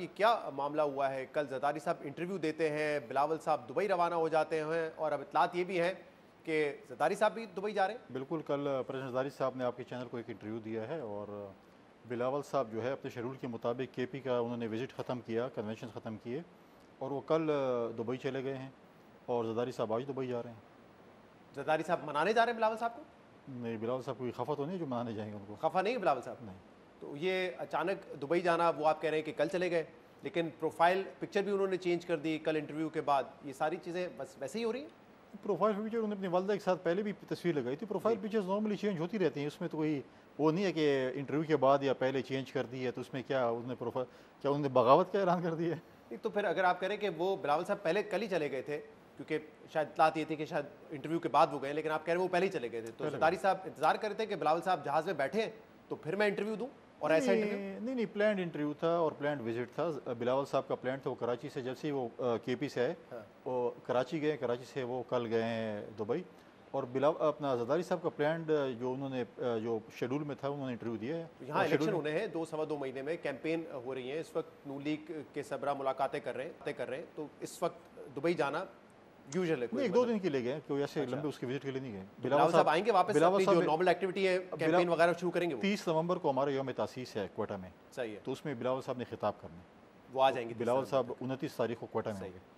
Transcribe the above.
ये क्या मामला हुआ है? कल ज़रदारी साहब इंटरव्यू देते हैं, बिलावल साहब दुबई रवाना हो जाते हैं और अब इत्तलात ये भी हैं कि ज़रदारी साहब भी दुबई जा रहे हैं। बिल्कुल, कल प्रेसिडेंट ज़रदारी साहब ने आपके चैनल को एक इंटरव्यू दिया है और बिलावल साहब जो है अपने शेड्यूल के मुताबिक केपी का उन्होंने विज़िट ख़त्म किया, कन्वेंशन ख़त्म किए और वो कल दुबई चले गए हैं और ज़रदारी साहब आज दुबई जा रहे हैं। ज़रदारी साहब मनाने जा रहे हैं बिलावल साहब को? नहीं, बिलावल साहब कोई खफा तो नहीं जो मनाने जाएंगे उनको। खफा नहीं है बिलावल साहब? नहीं, तो ये अचानक दुबई जाना, वो आप कह रहे हैं कि कल चले गए, लेकिन प्रोफाइल पिक्चर भी उन्होंने चेंज कर दी कल इंटरव्यू के बाद। ये सारी चीज़ें बस वैसे ही हो रही हैं? प्रोफाइल पिक्चर उन्होंने अपनी वालदा के साथ पहले भी तस्वीर लगाई थी। प्रोफाइल पिक्चर्स नॉर्मली चेंज होती रहती हैं, उसमें तो कोई वो नहीं है कि इंटरव्यू के बाद या पहले चेंज कर दी है तो उसमें क्या उन्होंने प्रोफाइल क्या उन्होंने बगावत का ऐलान कर दिया है। नहीं तो फिर अगर आप कह रहे हैं कि वो बिलावल साहब पहले कल ही चले गए थे, क्योंकि शायद इत्तलात ये थी कि शायद इंटरव्यू के बाद वो गए, लेकिन आप कह रहे हैं वो पहले ही चले गए थे, तो ज़रदारी साहब इंतजार कर रहे थे कि बिलावल साहब जहाज़ में बैठे हैं तो फिर मैं इंटरव्यू दूँ और ऐसा इंटरव्यू? नहीं, प्लान्ड इंटरव्यू था और प्लान्ड विजिट था। बिलावल साहब का प्लान था वो कराची से, जब से वो केपी से आए हाँ। वो कराची गए, कराची से वो कल गए हैं दुबई और अपना ज़रदारी साहब का प्लान जो उन्होंने जो शेड्यूल में था उन्होंने इंटरव्यू दिया है। तो यहाँ इलेक्शन होने हैं, 2 सवा 2 महीने में कैंपेन हो रही है, इस वक्त नून लीग के सरबराह मुलाकातें कर रहे हैं, तो इस वक्त दुबई जाना यूजुअल है? नहीं, 1-2 दिन के लिए गए, कोई ऐसे लंबे उसकी विजिट के लिए नहीं गए। बिलावल साहब आएंगे वापस, अपनी जो नॉर्मल एक्टिविटी है कैंपेन वगैरह शुरू करेंगे? 30 नवंबर को हमारा यौम तासीस है क्वेटा में, सही है, तो उसमें बिलावल साहब ने खिताब करना है। वो आ जाएंगे। बिलावल साहब 29 तारीख को क्वेटा में सही होंगे। है।